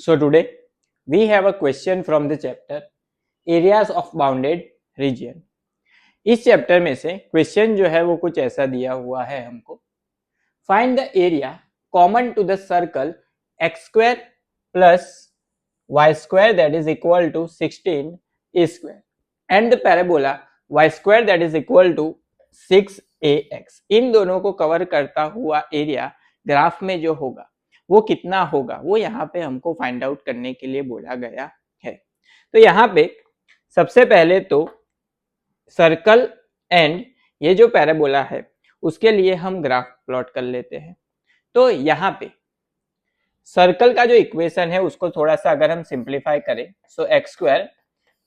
So today we have a question from the chapter Areas of Bounded Region. इस chapter में से question जो है वो कुछ ऐसा दिया हुआ है हमको. Find the area common to the circle x square plus y square that is equal to 16 a square and the parabola y square that is equal to 6ax. इन दोनों को कवर करता हुआ एरिया ग्राफ में जो होगा वो कितना होगा वो यहाँ पे हमको फाइंड आउट करने के लिए बोला गया है. तो यहाँ पे सबसे पहले तो सर्कल एंड ये जो पैराबोला है उसके लिए हम ग्राफ प्लॉट कर लेते हैं. तो यहाँ पे सर्कल का जो इक्वेशन है उसको थोड़ा सा अगर हम सिंप्लीफाई करें so x square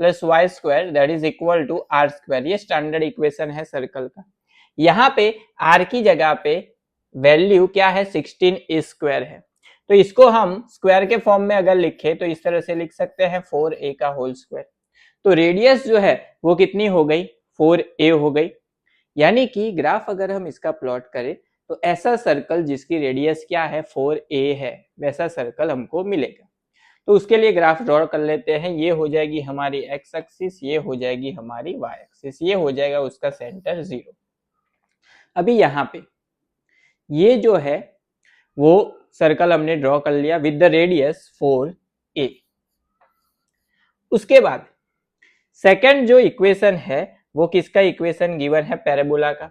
plus Y square that is equal to r square. ये स्टैंडर्ड इक्वेशन है सर्कल का. यहाँ पे आर की जगह पे वैल्यू क्या है 16 ए स्क्वायर है. तो इसको हम स्क्वायर के फॉर्म में अगर लिखे तो इस तरह से लिख सकते हैं 4a का होल स्क्वायर. तो रेडियस जो है वो कितनी हो गई 4a हो गई. यानी कि ग्राफ अगर हम इसका प्लॉट करें तो ऐसा सर्कल जिसकी रेडियस क्या है 4a है वैसा सर्कल हमको मिलेगा. तो उसके लिए ग्राफ ड्रॉ कर लेते हैं. ये हो जाएगी हमारी एक्स एक्सिस, ये हो जाएगी हमारी वाई एक्सिस, ये हो जाएगा उसका सेंटर 0. अभी यहाँ पे ये जो है वो सर्कल हमने ड्रॉ कर लिया विद द रेडियस 4a. उसके बाद सेकंड जो इक्वेशन है वो किसका इक्वेशन गिवन है पैराबोला का.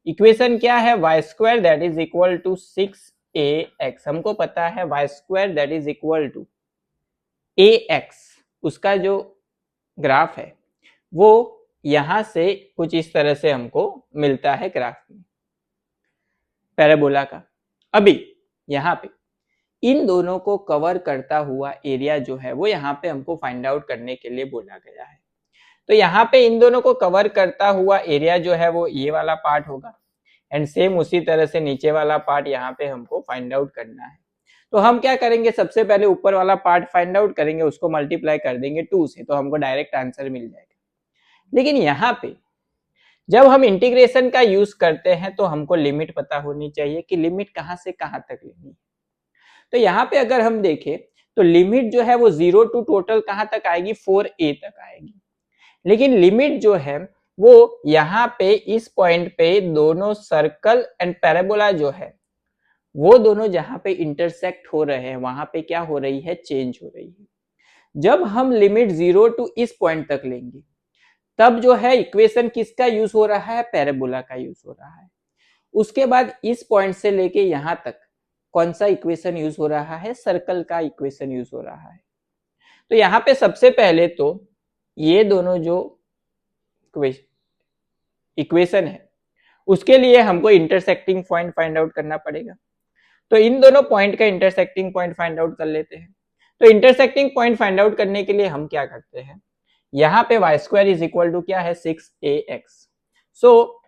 इक्वेशन क्या है y square that is equal to 6ax. हमको पता है y square that is equal to ax. उसका जो ग्राफ है वो यहां से कुछ इस तरह से हमको मिलता है ग्राफ में पैराबोला का. अभी यहाँ पे इन दोनों को कवर करता हुआ एरिया जो है वो यहाँ पे हमको फाइंड आउट करने के लिए बोला गया है. तो यहाँ पे इन दोनों को कवर करता हुआ एरिया जो है वो ये वाला पार्ट होगा एंड सेम उसी तरह से नीचे वाला पार्ट यहाँ पे हमको फाइंड आउट करना है. तो हम क्या करेंगे, सबसे पहले ऊपर वाला पार्ट फाइंड आउट करेंगे, उसको मल्टीप्लाई कर देंगे 2 से तो हमको डायरेक्ट आंसर मिल जाएगा. लेकिन यहाँ पे जब हम इंटीग्रेशन का यूज करते हैं तो हमको लिमिट पता होनी चाहिए कि लिमिट कहाँ से कहाँ तक लेनी है. तो यहाँ पे अगर हम देखें तो लिमिट जो है वो 0 टू टोटल कहाँ तक आएगी 4a तक आएगी. लेकिन लिमिट जो है वो यहाँ पे इस पॉइंट पे दोनों सर्कल एंड पैराबोला जो है वो दोनों जहां पे इंटरसेक्ट हो रहे हैं वहां पे क्या हो रही है, चेंज हो रही है. जब हम लिमिट 0 टू इस पॉइंट तक लेंगे तब जो है इक्वेशन किसका यूज हो रहा है, पैराबोला का यूज हो रहा है. उसके बाद इस पॉइंट से लेके यहां तक कौन सा इक्वेशन यूज हो रहा है, सर्कल का इक्वेशन यूज हो रहा है. तो यहाँ पे सबसे पहले तो ये दोनों जो इक्वेशन है उसके लिए हमको इंटरसेक्टिंग पॉइंट फाइंड आउट करना पड़ेगा. तो इन दोनों पॉइंट का इंटरसेक्टिंग पॉइंट फाइंड आउट कर लेते हैं. तो इंटरसेक्टिंग पॉइंट फाइंड आउट करने के लिए हम क्या करते हैं, यहाँ पे y square is equal to क्या है 6ax. सो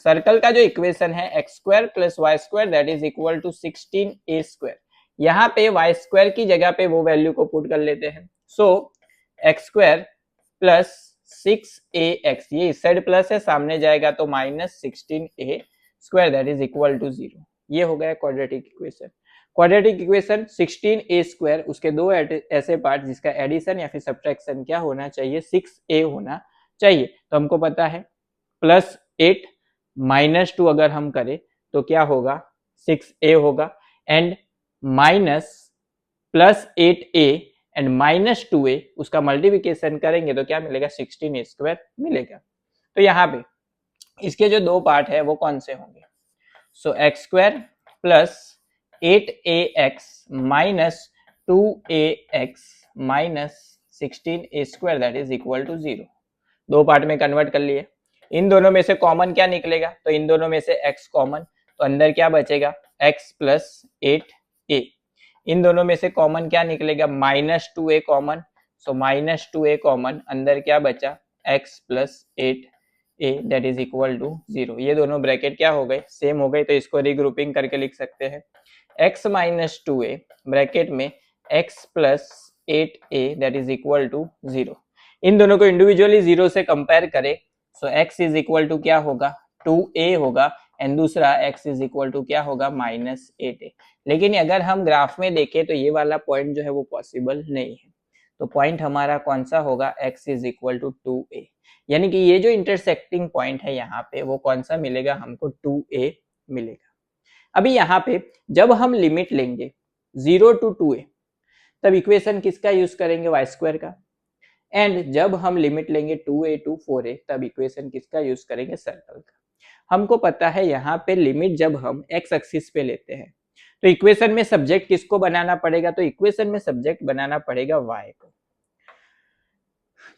सर्कल का जो इक्वेशन है x square plus Y square that is equal to 16a square. यहाँ पे y स्क्वायर की जगह पे वो वैल्यू को पुट कर लेते हैं. सो x स्क्वायर प्लस 6ax, ये इस साइड प्लस है सामने जाएगा तो minus 16a square that is equal to 0. ये हो गया quadratic equation. Quadratic equation 16a square, उसके दो ऐसे पार्ट जिसका एडिशन या फिर सब्ट्रैक्शन क्या होना चाहिए 6a होना चाहिए. तो हमको पता है प्लस 8 माइनस 2 अगर हम करें तो क्या होगा 6a होगा and minus plus 8a and minus 2a उसका मल्टीप्लिकेशन करेंगे तो क्या मिलेगा 16a स्क्वायर मिलेगा. तो यहाँ पे इसके जो दो पार्ट है वो कौन से होंगे, so x square plus 8ax minus 2ax minus 16a square that is equal to 0. दो पार्ट में कन्वर्ट कर लिए. इन दोनों में से कॉमन क्या निकलेगा, तो इन दोनों में से x कॉमन, तो अंदर क्या बचेगा x प्लस 8a. इन दोनों में से कॉमन क्या निकलेगा minus 2a common, so minus 2a common, अंदर क्या बचा x plus 8a that is equal to 0. ये दोनों ब्रैकेट क्या हो गए, सेम हो गए. तो इसको रीग्रुपिंग करके लिख सकते हैं x माइनस 2a ब्रैकेट में x plus 8a that is equal to 0. इन दोनों को इंडिविजुअली 0 से कंपेयर करें so x is equal to क्या होगा 2a होगा एंड दूसरा x इज इक्वल टू क्या होगा -8a। लेकिन अगर हम ग्राफ में देखें तो ये वाला पॉइंट जो है वो पॉसिबल नहीं है, तो पॉइंट हमारा कौन सा होगा, x is equal to 2a। यानी कि ये जो इंटरसेक्टिंग पॉइंट है यहाँ पे वो कौन सा मिलेगा हमको, 2a मिलेगा। अभी यहाँ पे जब हम लिमिट लेंगे 0 to 2a तब इक्वेशन किसका यूज करेंगे, वाई स्क्वायर का। एंड जब हम लिमिट लेंगे 2a to 4a तब इक्वेशन किसका यूज करेंगे, सर्कल का। हमको पता है यहाँ पे लिमिट जब हम x एक्सिस पे लेते हैं तो इक्वेशन में सब्जेक्ट किसको बनाना पड़ेगा, तो इक्वेशन में सब्जेक्ट बनाना पड़ेगा y को।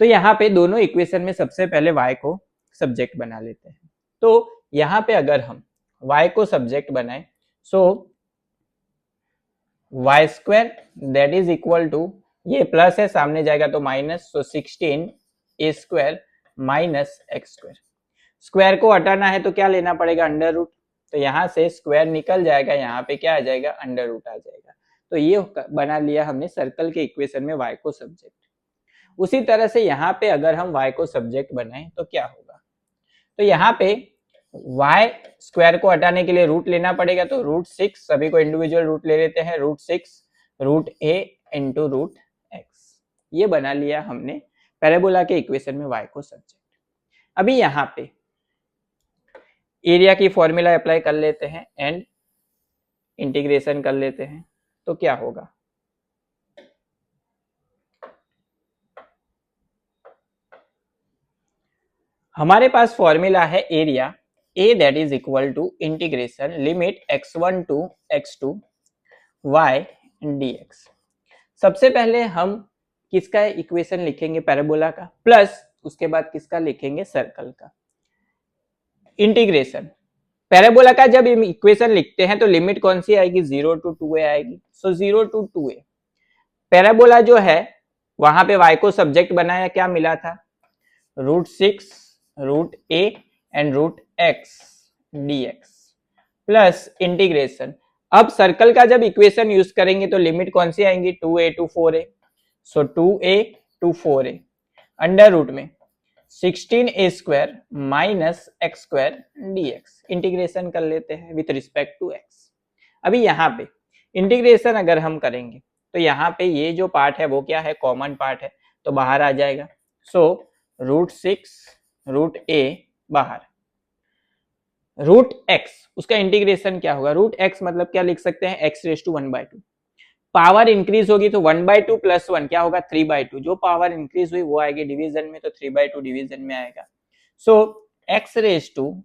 तो यहाँ पे दोनों इक्वेशन में सबसे पहले y को सब्जेक्ट बना लेते हैं। तो यहाँ पे अगर हम y को सब्जेक्ट बनाए so y square that is equal to, ये प्लस है सामने जाएगा तो minus, so 16 a square minus x square. Square को हटाना है तो क्या लेना पड़ेगा, अंडर रूट। तो यहाँ से स्क्वायर निकल जाएगा, यहाँ पे क्या आ जाएगा, अंडर रूट आ जाएगा। तो ये बना लिया हमने सर्कल के इक्वेशन में y को सब्जेक्ट। उसी तरह से यहाँ पे अगर हम y को सब्जेक्ट बनाएं तो क्या होगा, तो यहाँ पे y स्क्वायर को हटाने के लिए रूट लेना पड़ेगा, तो √6, सभी को इंडिविजुअल रूट ले लेते हैं, √6 √a इंटू √x। ये बना लिया हमने पैराबोला के इक्वेशन में y को सब्जेक्ट। अभी यहाँ पे एरिया की फॉर्मूला अप्लाई कर लेते हैं एंड इंटीग्रेशन कर लेते हैं, तो क्या होगा, हमारे पास फॉर्मूला है area a that is equal to integration limit x1 to x2 y dx। सबसे पहले हम किसका इक्वेशन लिखेंगे, पैराबोला का, प्लस उसके बाद किसका लिखेंगे, सर्कल का। इंटीग्रेशन पैराबोला का जब इक्वेशन लिखते हैं तो लिमिट कौन सी आएगी, 0 to 2a आएगी। सो 0 to 2a पैराबोला जो है वहां पे y को सब्जेक्ट बनाया, क्या मिला था, √6 √a and √x dx plus integration. अब सर्कल का जब इक्वेशन यूज करेंगे तो लिमिट कौन सी आएंगी, 2a to 4a। So 2a to 4a under root में 16a square minus x square dx। Integration कर लेते हैं विथ रिस्पेक्ट टू x। अभी यहाँ पे इंटीग्रेशन अगर हम करेंगे तो यहाँ पे ये जो पार्ट है वो क्या है, कॉमन पार्ट है, तो बाहर आ जाएगा। सो √6 √a बाहर, √x उसका इंटीग्रेशन क्या होगा, √x मतलब क्या लिख सकते हैं, x⁻²। पावर इंक्रीज होगी तो 1/2 प्लस 1 क्या होगा, 3/2। जो पावर इंक्रीज हुई वो आएगी डिवीजन में, तो 3/2 डिवीजन में आएगा। सो x⁻³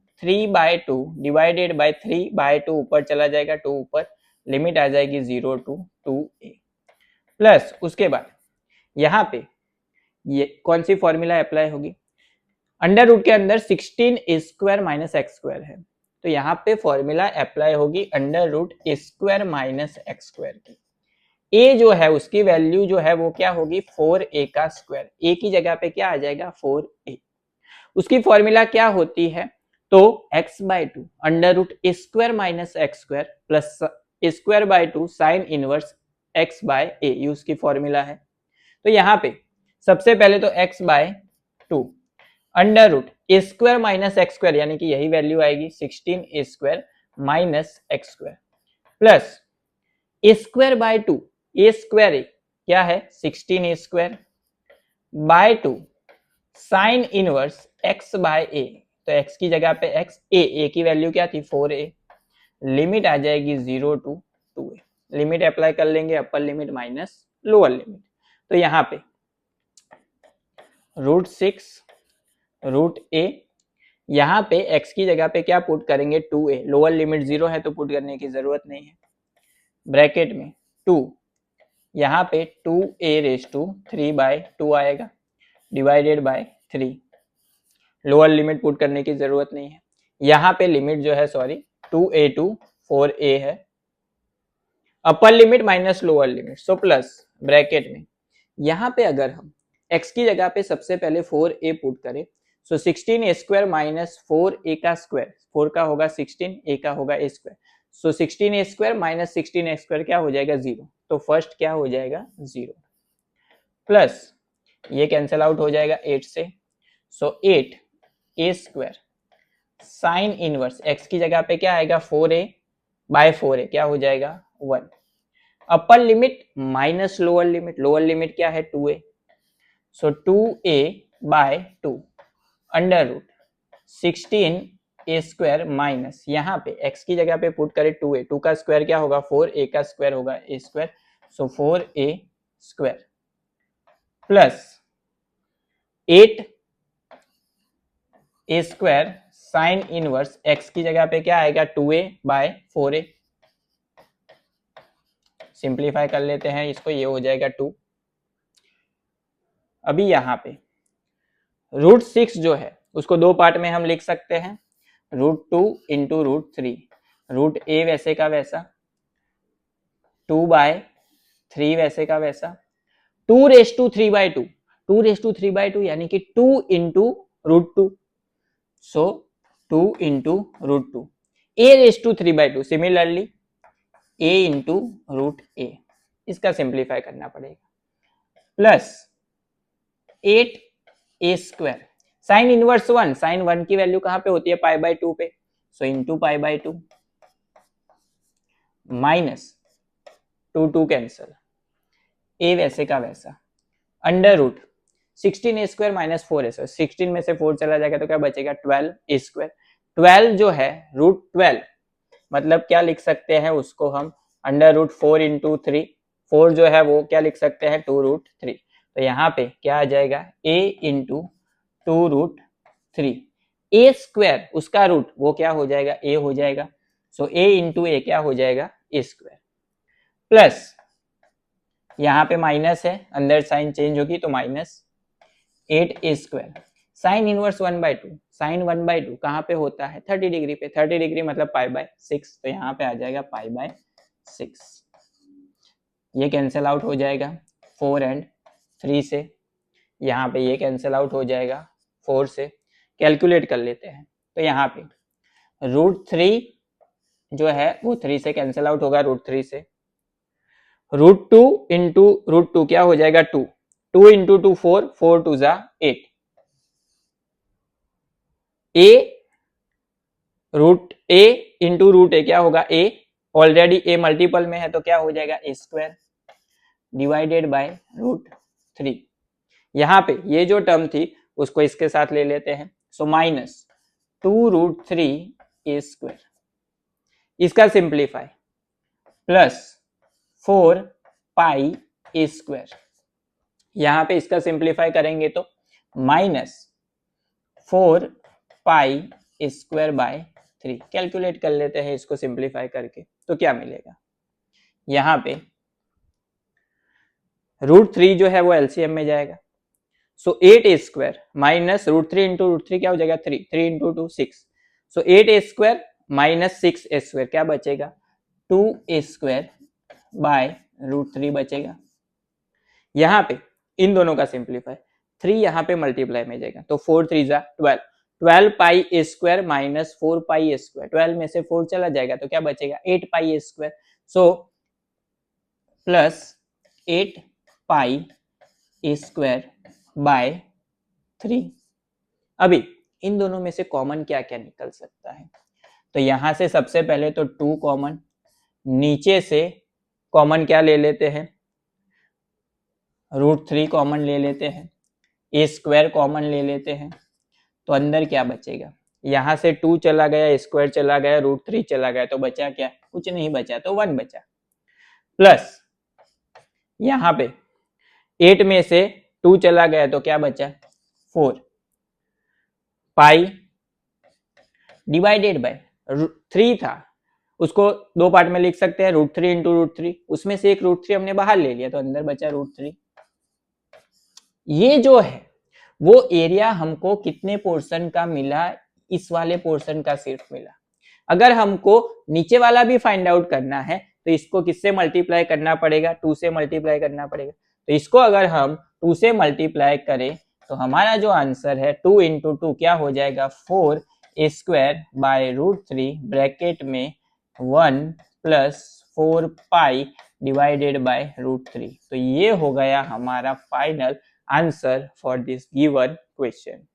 डिवाइडेड बाय 3/2 ऊपर चला जाएगा, 2 ऊपर, लिमिट आ जाएगी 0 to 2a। प्लस उसके बाद यहाँ पे ये कौन सी फॉर्मूला अप्लाई होगी, अंडर रूट के अंदर 16a square minus x square है, तो यहाँ पे फॉर्मूला अप्लाई होगी under root a square minus x square की। a जो है उसकी वैल्यू जो है वो क्या होगी, 4a का स्क्वायर, a की जगह पे क्या आ जाएगा, 4a। उसकी फॉर्मूला क्या होती है, तो x/2 under root a square minus x square plus a²/2 sine inverse x/a, ये उसकी फॉर्मूला है। तो यहाँ पे सबसे पहले तो x/2 under root a square minus x square, यानी कि यही वैल्यू आएगी 16a square minus x square plus a²/2, a square क्या है, 16a square by 2 sign inverse x/a। तो x की जगह पे x, a की वैल्यू क्या थी, 4a। लिमिट आ जाएगी 0 to 2a। लिमिट अप्लाई कर लेंगे, upper limit minus lower limit. तो यहाँ पे √6 √a, यहाँ पे x की जगह पे क्या पुट करेंगे, 2a। लोअर लिमिट 0 है तो पुट करने की जरूरत नहीं है, ब्रैकेट में 2, यहाँ पे 2a⁻³ आएगा divided by 3। Lower limit put करने की जरूरत नहीं है, यहाँ पे लिमिट जो है 2a to 4a है, upper limit minus lower limit, so plus bracket में यहाँ पे अगर हम x की जगह पे सबसे पहले 4a पुट करें, सो 16a स्क्वायर माइनस 4a का स्क्वायर, 4 का होगा 16, a का होगा a square, so 16a square minus 16a square क्या हो जाएगा, 0। तो फर्स्ट क्या हो जाएगा, 0 प्लस ये कैंसिल आउट हो जाएगा 8 से, सो 8a square sine inverse x की जगह पे क्या आएगा 4a/4a, क्या हो जाएगा 1। Upper limit minus lower limit क्या है 2a, सो 2a/2 under root 16a² minus यहाँ पे x की जगह पे पुट करें 2a, 2 का स्क्वायर क्या होगा 4, a का स्क्वायर होगा a², सो 4a² plus 8a² sine inverse x की जगह पे क्या आएगा 2a/4a। सिंप्लीफाई कर लेते हैं इसको, ये हो जाएगा 2। अभी यहाँ पे √6 जो है उसको दो पार्ट में हम लिख सकते हैं, √2 इंटू √3, √a वैसे का वैसा, 2/3 वैसे का वैसा, 2⁵3/2, 2⁵3/2 यानी कि 2 into √2, so 2 into √2, a⁵3/2 similarly a into √a, इसका सिंप्लीफाई करना पड़ेगा, plus 8a², sine inverse 1, sign 1 की वैल्यू कहां पे होती है π/2 पे, so into π/2 minus 2 cancel, a वैसे का वैसा, under root 16a² minus 4a², 16 में से 4 चला जाएगा तो क्या बचेगा 12a²। 12 जो है √12 मतलब क्या लिख सकते हैं उसको हम अंडर रूट 4 इंटू 3, 4 जो है वो क्या लिख सकते हैं 2√3, तो यहाँ पे क्या आ जाएगा a इंटू 2√3, a² उसका रूट वो क्या हो जाएगा a हो जाएगा, सो a इंटू a क्या हो जाएगा a², प्लस यहाँ पे माइनस है, अंदर साइन चेंज होगी तो minus 8a², sine inverse 1/2, sign 1/2 कहाँ पे होता है 30 डिग्री पे, 30 डिग्री मतलब π/6, तो यहाँ पे आ जाएगा π/6, ये कैंसिल आउट हो जाएगा 4 एंड 3 से, यहाँ पे ये कैंसिल आउट हो जाएगा 4 से, कैलकुलेट कर लेते हैं, तो यहाँ पे √3 जो है वो 3 से कैंसिल आउट होगा, √3 से, √2 इंटू √2 क्या हो जाएगा 2, 2 इंटू 2 4, 4 2 जा 8, a इंटू √a क्या होगा a, ऑलरेडी a मल्टीपल में है तो क्या हो जाएगा a² डिवाइडेड बाय √3, यहाँ पे ये जो टर्म थी उसको इसके साथ ले लेते हैं, सो माइनस 2√3a², इसका सिंप्लीफाई प्लस 4πa², यहाँ पे इसका सिंप्लीफाई करेंगे तो माइनस 4πa²/3, कैलकुलेट कर लेते हैं इसको सिंप्लीफाई करके, तो क्या मिलेगा यहाँ पे √3 जो है वो एलसीएम में जाएगा, सो 8a² माइनस √3 इंटू √3 क्या हो जाएगा 3, 3 इंटू 2 6, सो 8a² माइनस 6a² क्या बचेगा 2a²/√3 बचेगा, यहाँ पे इन दोनों का सिंप्लीफाई, 3 यहाँ पे मल्टीप्लाई में जाएगा तो 4 3 जा 12, 12πa² माइनस 4πa², 12 में से 4 चला जाएगा तो क्या बचेगा 8πa², सो प्लस 8πa²/3। अभी इन दोनों में से कॉमन क्या क्या निकल सकता है, तो यहां से सबसे पहले तो 2 कॉमन, नीचे से कॉमन क्या ले लेते हैं √3 कॉमन ले लेते हैं, a² कॉमन ले लेते हैं, तो अंदर क्या बचेगा, यहां से 2 चला गया, a² चला गया, √3 चला गया, तो बचा क्या कुछ नहीं बचा, तो 1 बचा, प्लस यहाँ पे 8 में से 2 चला गया तो क्या बचा 4, पाई डिवाइडेड बाय 3 था उसको दो पार्ट में लिख सकते हैं, √3 इंटू √3, उसमें से एक √3 हमने बाहर ले लिया तो अंदर बचा √3। ये जो है वो एरिया हमको कितने पोर्शन का मिला, इस वाले पोर्शन का सिर्फ मिला। अगर हमको नीचे वाला भी फाइंड आउट करना है तो इसको किससे मल्टीप्लाई करना पड़ेगा 2 से मल्टीप्लाई करना पड़ेगा, तो इसको अगर हम 2 से मल्टीप्लाई करें तो हमारा जो आंसर है 2 इंटू 2 क्या हो जाएगा 4a²/√3 ब्रैकेट में 1 प्लस 4π डिवाइडेड बाय √3, तो ये हो गया हमारा final answer for this given question.